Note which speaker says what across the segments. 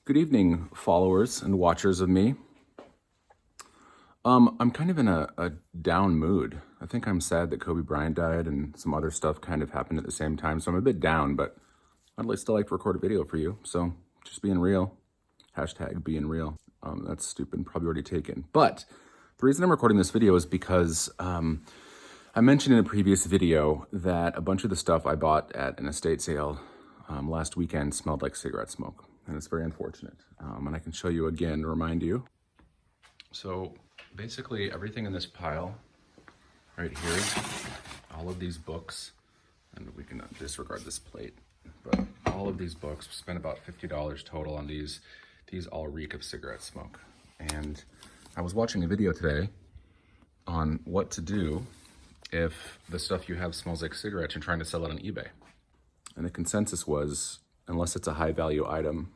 Speaker 1: Good evening, followers and watchers of me. I'm kind of in a down mood. I think I'm sad that Kobe Bryant died and some other stuff kind of happened at the same time, so I'm a bit down, but I'd still like to record a video for you, so just being real. Hashtag being real. That's stupid, probably already taken. But the reason I'm recording this video is because I mentioned in a previous video that a bunch of the stuff I bought at an estate sale last weekend smelled like cigarette smoke, and it's very unfortunate. And I can show you again to remind you. So basically everything in this pile right here, all of these books, and we can disregard this plate, but all of these books, spent about $50 total on these. These all reek of cigarette smoke. And I was watching a video today on what to do if the stuff you have smells like cigarettes and trying to sell it on eBay. And the consensus was, unless it's a high value item,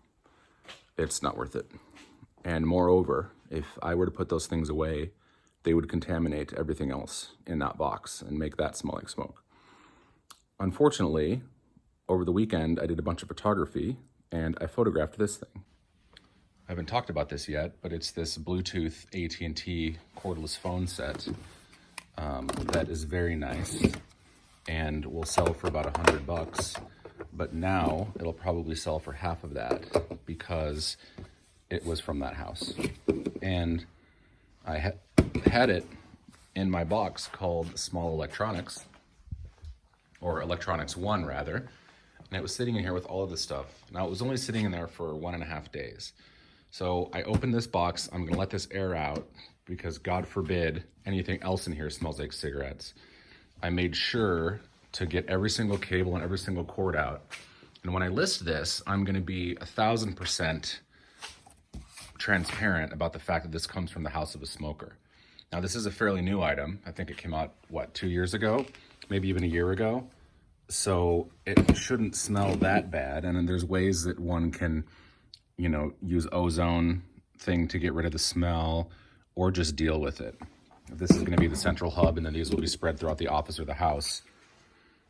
Speaker 1: it's not worth it. And moreover, if I were to put those things away, they would contaminate everything else in that box and make that smell like smoke. Unfortunately, over the weekend, I did a bunch of photography and I photographed this thing. I haven't talked about this yet, but it's this Bluetooth AT&T cordless phone set that is very nice and will sell for about $100. But now it'll probably sell for half of that because it was from that house. And I had it in my box called Small Electronics, or Electronics One rather. And it was sitting in here with all of this stuff. Now it was only sitting in there for 1.5 days. So I opened this box, I'm gonna let this air out because God forbid anything else in here smells like cigarettes. I made sure to get every single cable and every single cord out. And when I list this, I'm gonna be 1,000% transparent about the fact that this comes from the house of a smoker. Now this is a fairly new item. I think it came out, 2 years ago? Maybe even a year ago. So it shouldn't smell that bad. And then there's ways that one can, use ozone thing to get rid of the smell or just deal with it. If this is gonna be the central hub and then these will be spread throughout the office or the house,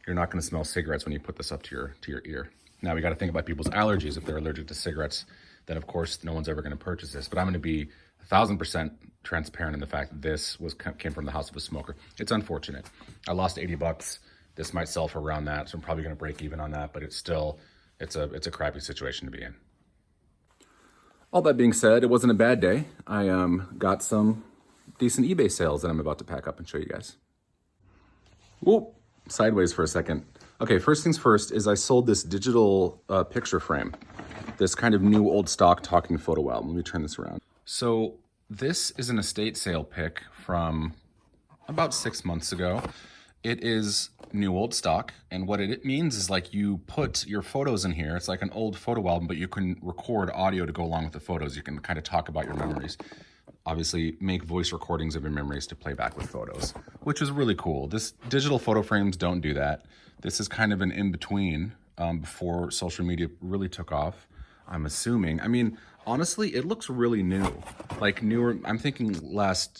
Speaker 1: you're not gonna smell cigarettes when you put this up to your ear. Now we gotta think about people's allergies. If they're allergic to cigarettes, then of course no one's ever gonna purchase this. But I'm gonna be 1,000% transparent in the fact that this came from the house of a smoker. It's unfortunate. I lost $80. This might sell for around that, so I'm probably gonna break even on that, but it's a crappy situation to be in. All that being said, it wasn't a bad day. I got some decent eBay sales that I'm about to pack up and show you guys. Whoop, sideways for a second. Okay, first things first is I sold this digital picture frame, this kind of new old stock talking photo album. Let me turn this around. So this is an estate sale pic from about 6 months ago. It is new old stock, and what it means is like you put your photos in here. It's like an old photo album, but you can record audio to go along with the photos. You can kind of talk about your memories. Obviously, make voice recordings of your memories to play back with photos, which is really cool. This digital photo frames don't do that. This is kind of an in-between before social media really took off, I'm assuming. I mean, honestly, it looks really new. Like newer, I'm thinking 20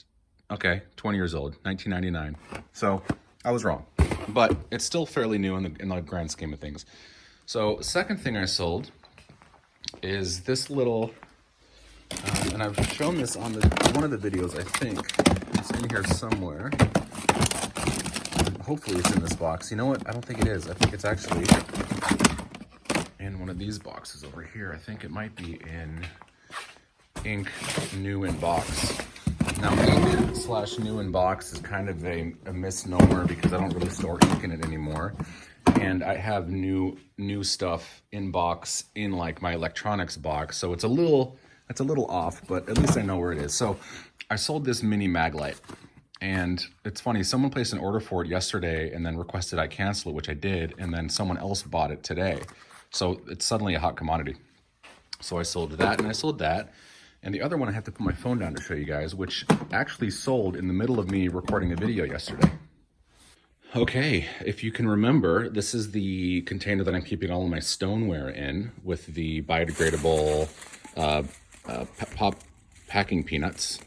Speaker 1: years old, 1999. So I was wrong, but it's still fairly new in the grand scheme of things. So second thing I sold is this little, and I've shown this on one of the videos, I think. It's in here somewhere. Hopefully it's in this box. You know what? I don't think it is. I think it's actually in one of these boxes over here. I think it might be in ink new in box. Now, ink/new in box is kind of a misnomer because I don't really store ink in it anymore. And I have new stuff in box in like my electronics box. So it's a little off, but at least I know where it is. So I sold this mini mag light. And it's funny, someone placed an order for it yesterday and then requested I cancel it, which I did. And then someone else bought it today. So it's suddenly a hot commodity. So I sold that and I sold that. And the other one I have to put my phone down to show you guys, which actually sold in the middle of me recording a video yesterday. Okay, if you can remember, this is the container that I'm keeping all of my stoneware in with the biodegradable pop packing peanuts.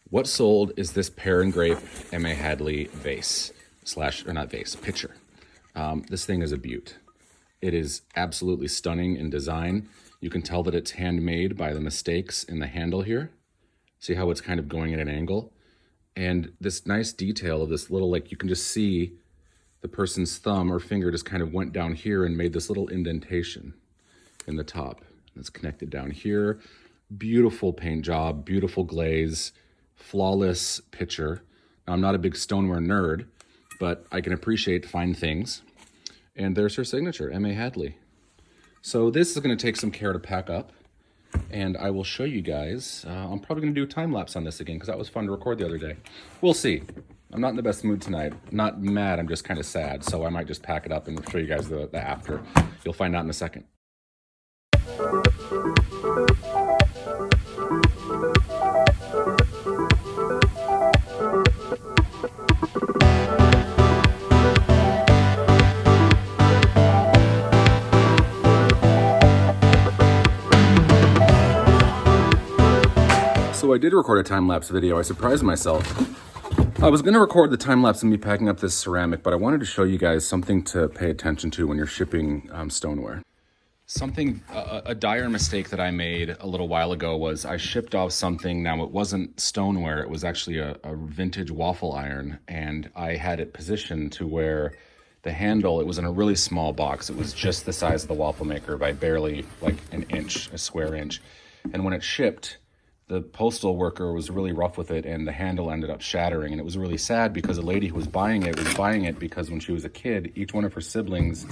Speaker 1: What sold is this pear and grape M.A. Hadley vase, pitcher. This thing is a beaut. It is absolutely stunning in design. You can tell that it's handmade by the mistakes in the handle here. See how it's kind of going at an angle? And this nice detail of this little, like you can just see the person's thumb or finger just kind of went down here and made this little indentation in the top. It's connected down here. Beautiful paint job, beautiful glaze, flawless picture. Now, I'm not a big stoneware nerd, but I can appreciate fine things. And there's her signature, M.A. Hadley. So this is going to take some care to pack up, and I will show you guys. I'm probably going to do a time lapse on this again because that was fun to record the other day. We'll see. I'm not in the best mood tonight. I'm not mad, I'm just kind of sad. So I might just pack it up and show you guys the after. You'll find out in a second. So I did record a time-lapse video. I surprised myself. I was going to record the time-lapse of me packing up this ceramic, but I wanted to show you guys something to pay attention to when you're shipping stoneware. A dire mistake that I made a little while ago was I shipped off something. Now, it wasn't stoneware. It was actually a vintage waffle iron, and I had it positioned to where the handle, it was in a really small box. It was just the size of the waffle maker by barely like an inch, a square inch. And when it shipped, the postal worker was really rough with it, and the handle ended up shattering. And it was really sad because the lady who was buying it because when she was a kid, each one of her siblings,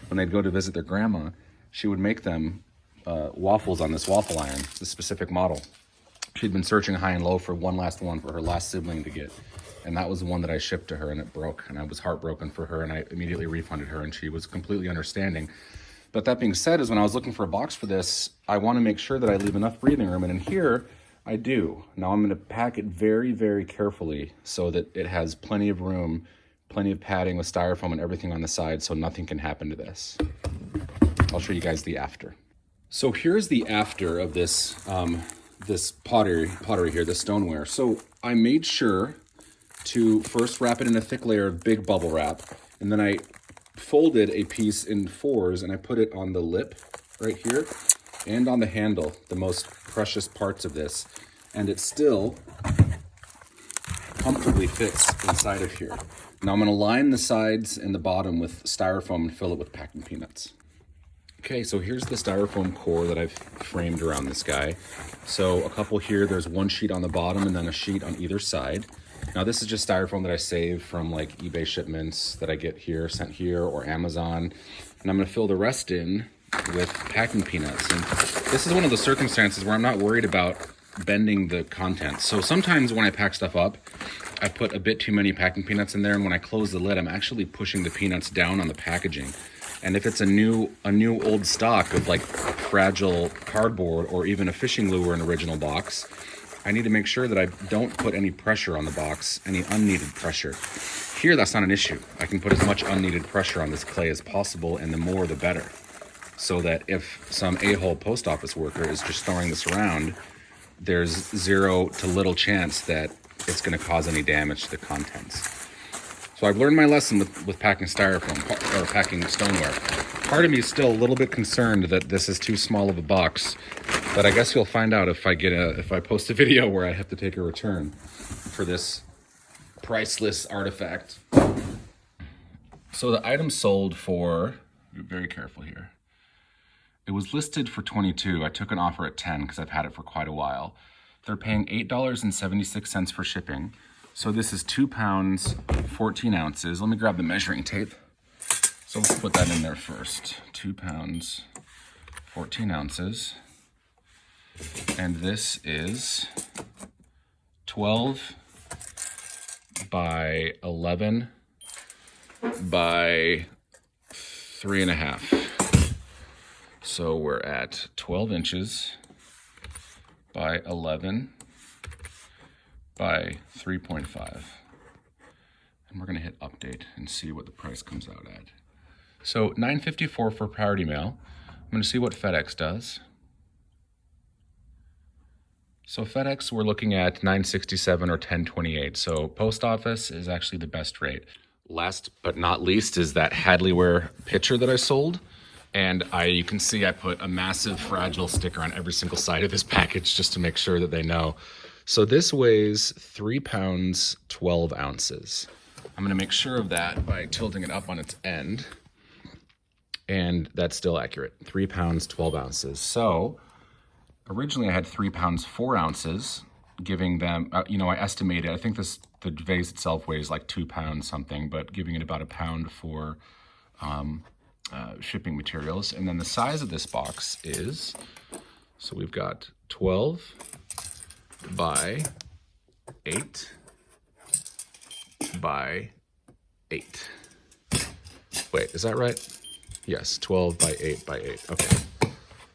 Speaker 1: when they'd go to visit their grandma, she would make them waffles on this waffle iron, this specific model. She'd been searching high and low for one last one for her last sibling to get. And that was the one that I shipped to her, and it broke. And I was heartbroken for her, and I immediately refunded her, and she was completely understanding. But that being said, is when I was looking for a box for this, I want to make sure that I leave enough breathing room. And in here, I do. Now I'm going to pack it very, very carefully so that it has plenty of room, plenty of padding with styrofoam and everything on the side so nothing can happen to this. I'll show you guys the after. So here's the after of this this pottery here, the stoneware. So I made sure to first wrap it in a thick layer of big bubble wrap, and then I folded a piece in fours and I put it on the lip right here and on the handle, the most precious parts of this, and it still comfortably fits inside of here. Now I'm going to line the sides and the bottom with styrofoam and fill it with packing peanuts. Okay, so here's the styrofoam core that I've framed around this guy. So a couple here, there's one sheet on the bottom and then a sheet on either side. Now this is just styrofoam that I save from like eBay shipments that I get here, sent here, or Amazon. And I'm going to fill the rest in with packing peanuts. And this is one of the circumstances where I'm not worried about bending the contents. So sometimes when I pack stuff up, I put a bit too many packing peanuts in there, and when I close the lid, I'm actually pushing the peanuts down on the packaging. And if it's a new old stock of like fragile cardboard or even a fishing lure in original box, I need to make sure that I don't put any pressure on the box, any unneeded pressure. Here, that's not an issue. I can put as much unneeded pressure on this clay as possible, and the more the better. So that if some a-hole post office worker is just throwing this around, there's zero to little chance that it's going to cause any damage to the contents. So I've learned my lesson with packing styrofoam or packing stoneware. Part of me is still a little bit concerned that this is too small of a box, but I guess you'll find out if I post a video where I have to take a return for this priceless artifact. So the item sold for, be very careful here. It was listed for $22. I took an offer at $10 because I've had it for quite a while. They're paying $8.76 for shipping. So this is 2 pounds, 14 ounces. Let me grab the measuring tape. So let's put that in there first. 2 pounds, 14 ounces. And this is 12 by 11 by 3.5. So we're at 12 inches by 11 by 3.5. And we're gonna hit update and see what the price comes out at. So $9.54 for priority mail. I'm gonna see what FedEx does. So FedEx, we're looking at $9.67 or $10.28. So post office is actually the best rate. Last but not least is that Hadleyware pitcher that I sold. And you can see I put a massive fragile sticker on every single side of this package just to make sure that they know. So this weighs 3 pounds, 12 ounces. I'm gonna make sure of that by tilting it up on its end. And that's still accurate, 3 pounds, 12 ounces. So originally I had 3 pounds, 4 ounces, giving them, I estimated, I think the vase itself weighs like 2 pounds something, but giving it about a pound for shipping materials. And then the size of this box is, so we've got 12 by 8 by 8. Wait, is that right? Yes, 12 by 8 by 8. Okay.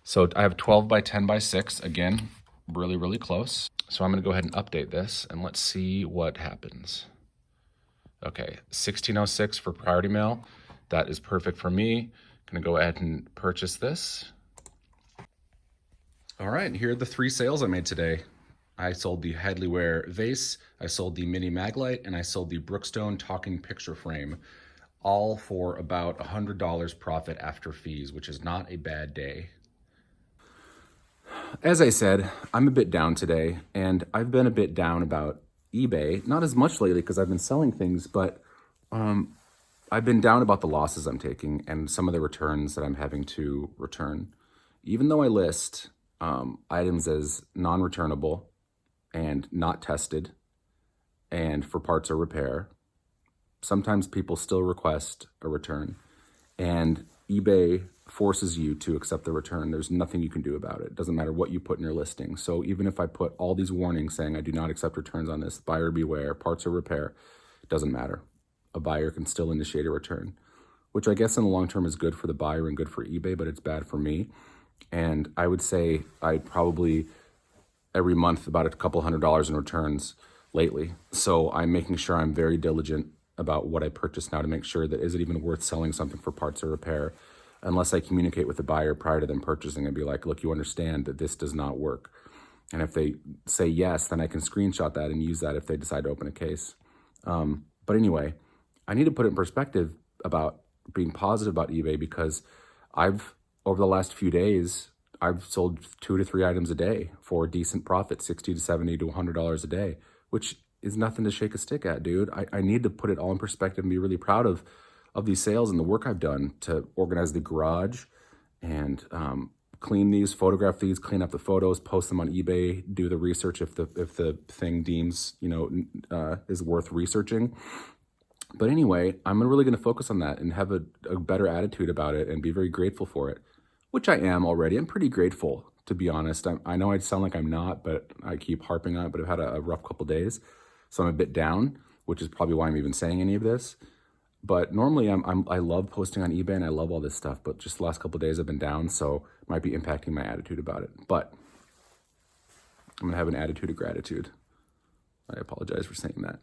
Speaker 1: So I have 12 by 10 by 6. Again, really, really close. So I'm going to go ahead and update this and let's see what happens. Okay, 1606 for priority mail. That is perfect for me. Going to go ahead and purchase this. All right, here are the 3 sales I made today. I sold the Hadleyware vase, I sold the mini Maglite, and I sold the Brookstone talking picture frame, all for about $100 profit after fees, which is not a bad day. As I said, I'm a bit down today, and I've been a bit down about eBay. Not as much lately because I've been selling things, but I've been down about the losses I'm taking and some of the returns that I'm having to return. Even though I list items as non-returnable and not tested and for parts or repair, sometimes people still request a return, and eBay forces you to accept the return. There's nothing you can do about it. It doesn't matter what you put in your listing. So even if I put all these warnings saying I do not accept returns on this, buyer beware, parts or repair, it doesn't matter. A buyer can still initiate a return, which I guess in the long term is good for the buyer and good for eBay, but it's bad for me. And I would say I probably every month about a couple $100 in returns lately. So I'm making sure I'm very diligent about what I purchase now to make sure that is it even worth selling something for parts or repair, unless I communicate with the buyer prior to them purchasing and be like, look, you understand that this does not work. And if they say yes, then I can screenshot that and use that if they decide to open a case. But anyway, I need to put it in perspective about being positive about eBay, because over the last few days, I've sold 2 to 3 items a day for a decent profit, $60 to $70 to $100 a day, which is nothing to shake a stick at, dude. I need to put it all in perspective and be really proud of these sales and the work I've done to organize the garage and clean these, photograph these, clean up the photos, post them on eBay, do the research if the thing deems is worth researching. But anyway, I'm really going to focus on that and have a better attitude about it and be very grateful for it, which I am already. I'm pretty grateful, to be honest. I know I sound like I'm not, but I keep harping on it, but I've had a rough couple days, so I'm a bit down, which is probably why I'm even saying any of this. But normally I love posting on eBay and I love all this stuff, but just the last couple of days I've been down, so it might be impacting my attitude about it. But I'm going to have an attitude of gratitude. I apologize for saying that.